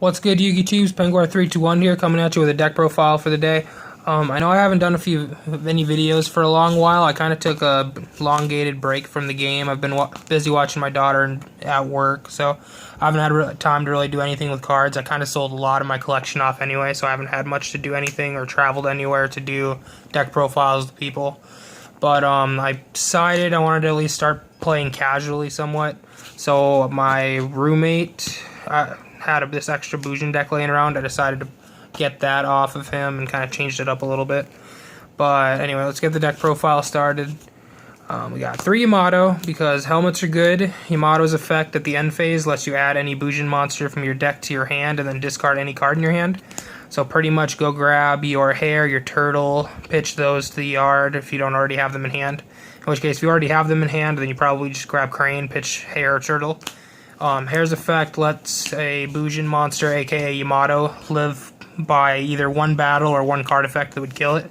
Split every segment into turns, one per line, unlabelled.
What's good, Yugi Tubes? Penguar321 here, coming at you with a deck profile for the day. I know I haven't done any videos for a long while. I kind of took a elongated break from the game. I've been busy watching my daughter at work, so I haven't had time to really do anything with cards. I kind of sold a lot of my collection off anyway, so I haven't had much to do anything or traveled anywhere to do deck profiles with people. But I decided I wanted to at least start playing casually somewhat. So my roommate had this extra Bujin deck laying around. I decided to get that off of him and kind of changed it up a little bit. But anyway, let's get the deck profile started. We got 3 Yamato because helmets are good. Yamato's effect at the end phase lets you add any Bujin monster from your deck to your hand and then discard any card in your hand. So pretty much go grab your hare, your turtle, pitch those to the yard if you don't already have them in hand. In which case, if you already have them in hand, then you probably just grab crane, pitch hare or turtle. Hare's effect lets a Bujin monster, aka Yamato, live by either one battle or one card effect that would kill it.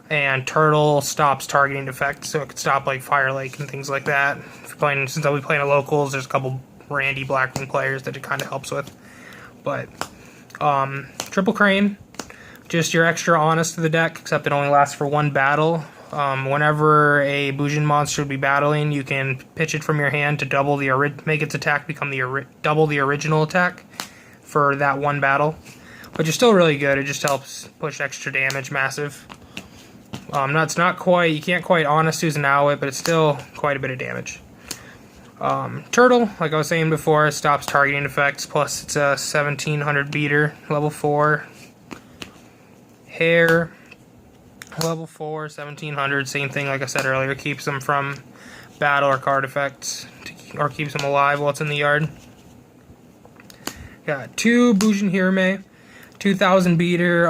And turtle stops targeting effects, so it could stop like Fire Lake and things like that. Since I'll be playing at locals, there's a couple Randy Blackwing players that it kind of helps with. But triple crane, just your extra honest to the deck, except it only lasts for one battle. Whenever a Bujin monster would be battling, you can pitch it from your hand to make its attack become double the original attack for that one battle. But you're still really good. It just helps push extra damage, massive. It's not quite, you can't quite honest Susanoo it, but it's still quite a bit of damage. Turtle, like I was saying before, it stops targeting effects, plus it's a 1700 beater, level 4. Hare, level 4, 1700, same thing like I said earlier, keeps them from battle or card effects, or keeps them alive while it's in the yard. Got 2 Bujin Hirame, 2000 beater,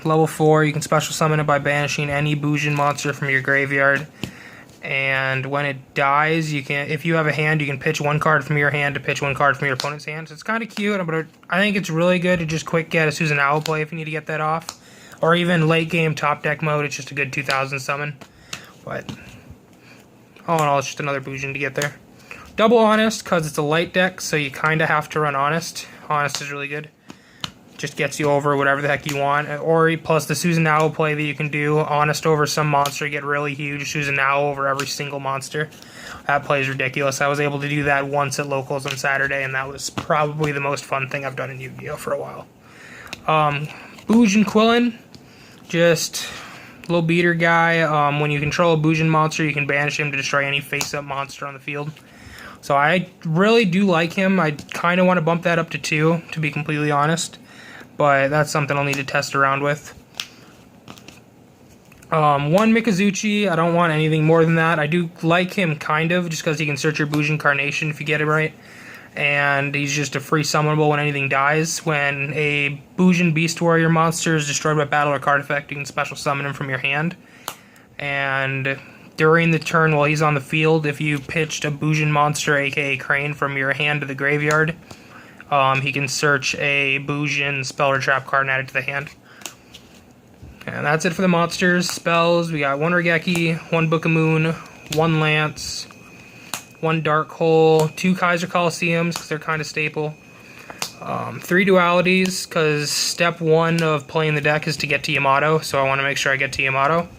level 4, you can special summon it by banishing any Bujin monster from your graveyard. And when it dies, if you have a hand, you can pitch one card from your hand to pitch one card from your opponent's hand. So it's kind of cute, but I think it's really good to just quick get a Susanoo play if you need to get that off. Or even late game top deck mode, it's just a good 2000 summon. But all in all, it's just another Bujin to get there. Double honest, because it's a light deck, so you kind of have to run honest. Honest is really good. Just gets you over whatever the heck you want. Or plus the Susanoo play that you can do. Honest over some monster, get really huge. Susanoo over every single monster. That play is ridiculous. I was able to do that once at locals on Saturday, and that was probably the most fun thing I've done in Yu-Gi-Oh! For a while. Bujin Quillin, just a little beater guy. When you control a Bujin monster, you can banish him to destroy any face-up monster on the field. So I really do like him. I kind of want to bump that up to 2, to be completely honest. But that's something I'll need to test around with. 1 Mikazuchi, I don't want anything more than that. I do like him kind of, just because he can search your Bujin Carnation if you get it right. And he's just a free summonable when anything dies. When a Bujin Beast Warrior monster is destroyed by battle or card effect, you can special summon him from your hand. And during the turn while he's on the field, if you pitched a Bujin monster, aka Crane, from your hand to the graveyard, he can search a Bujin spell or trap card and add it to the hand. And that's it for the monsters. Spells, we got 1 Regeki, 1 Book of Moon, 1 Lance, 1 Dark Hole, 2 Kaiser Colosseums, because they're kind of staple. 3 Dualities, because step 1 of playing the deck is to get to Yamato, so I want to make sure I get to Yamato.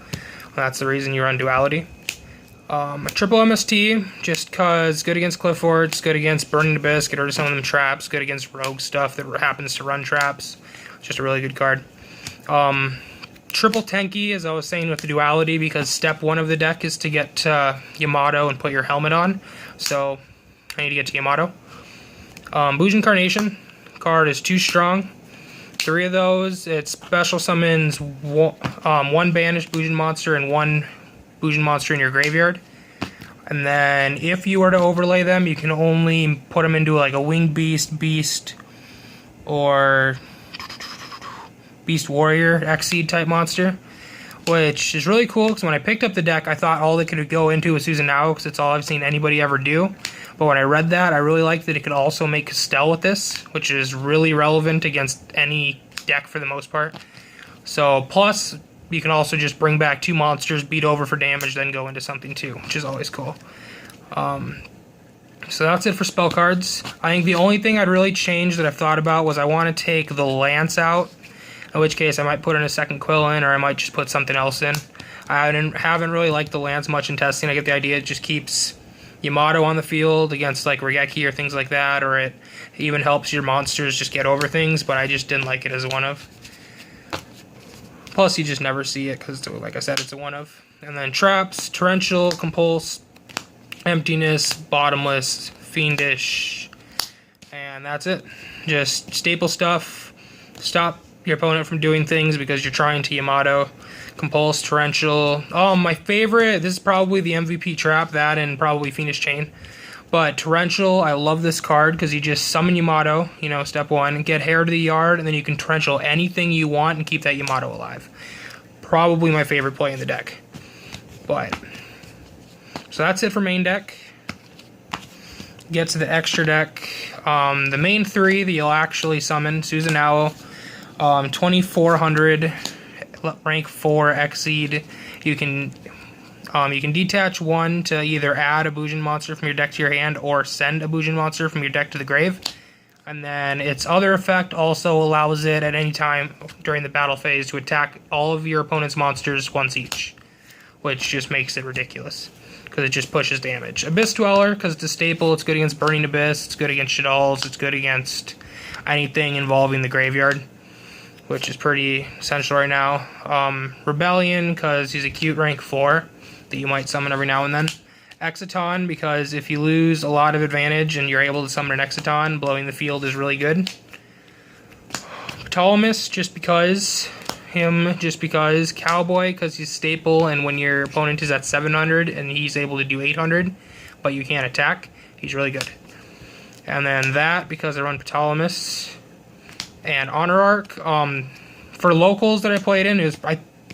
That's the reason you run Duality. A triple MST, just because good against Cliff Forts, good against Burning Abyss, get rid of some of them traps, good against rogue stuff that happens to run traps. It's just a really good card. Triple Tenki, as I was saying with the Duality, because step 1 of the deck is to get to Yamato and put your helmet on. So I need to get to Yamato. Bujin Carnation, card is too strong. 3 of those, it special summons 1 banished Bujin monster and 1 Bujin monster in your graveyard. And then if you were to overlay them, you can only put them into like a Winged Beast, or Beast Warrior, Xseed type monster. Which is really cool, because when I picked up the deck, I thought all it could go into was Susanoo, because it's all I've seen anybody ever do. But when I read that, I really liked that it could also make Castell with this, which is really relevant against any deck for the most part. So, plus, you can also just bring back 2 monsters, beat over for damage, then go into something too, which is always cool. So that's it for spell cards. I think the only thing I'd really change that I've thought about was I want to take the Lance out, in which case I might put in a second Quill in, or I might just put something else in. I haven't really liked the Lance much in testing. I get the idea it just keeps Yamato on the field against like Regeki or things like that, or it even helps your monsters just get over things, but I just didn't like it as a one-of. Plus, you just never see it because, like I said, it's a one-of. And then traps, torrential, compulse, emptiness, bottomless, fiendish, and that's it. Just staple stuff. Stop your opponent from doing things because you're trying to Yamato. Compulse, torrential. Oh, my favorite, this is probably the MVP trap, that and probably Fiendish Chain. But torrential, I love this card because you just summon Yamato, you know, step one, get Hair to the Yard, and then you can torrential anything you want and keep that Yamato alive. Probably my favorite play in the deck. But, so that's it for main deck. Get to the extra deck. The main three that you'll actually summon, Susanoo, 2400, rank 4 Exceed. You can detach one to either add a Bujin monster from your deck to your hand or send a Bujin monster from your deck to the grave. And then its other effect also allows it at any time during the battle phase to attack all of your opponent's monsters once each, which just makes it ridiculous because it just pushes damage. Abyss Dweller, because it's a staple, it's good against Burning Abyss, it's good against Shaddolls, it's good against anything involving the graveyard, which is pretty essential right now. Rebellion, because he's a cute rank 4 that you might summon every now and then. Exiton, because if you lose a lot of advantage and you're able to summon an Exiton, blowing the field is really good. Ptolemy, just because. Cowboy, because he's staple, and when your opponent is at 700 and he's able to do 800, but you can't attack, he's really good. And then that, because I run Ptolemy. And Honor Arc, for locals that I played in, is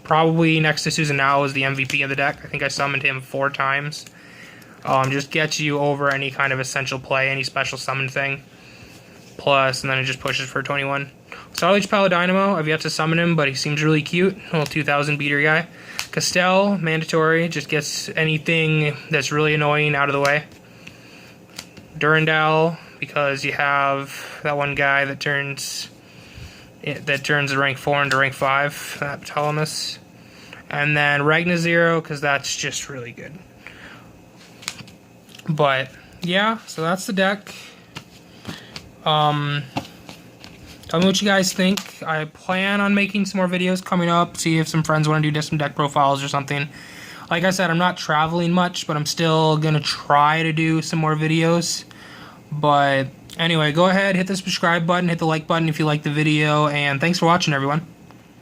probably next to Susanoo is the MVP of the deck. I think I summoned him 4 times. Just gets you over any kind of essential play, any special summon thing. Plus, and then it just pushes for 21. Starlight Paladynamo, I've yet to summon him, but he seems really cute. Little 2000 beater guy. Castell, mandatory, just gets anything that's really annoying out of the way. Durandal, because you have that one guy that turns a rank 4 into rank 5, that Ptolemy. And then Ragnazero, because that's just really good. But, yeah, so that's the deck. Tell me what you guys think. I plan on making some more videos coming up, see if some friends want to do some deck profiles or something. Like I said, I'm not traveling much, but I'm still going to try to do some more videos. But anyway, go ahead, hit the subscribe button, hit the like button if you like the video, and thanks for watching, everyone.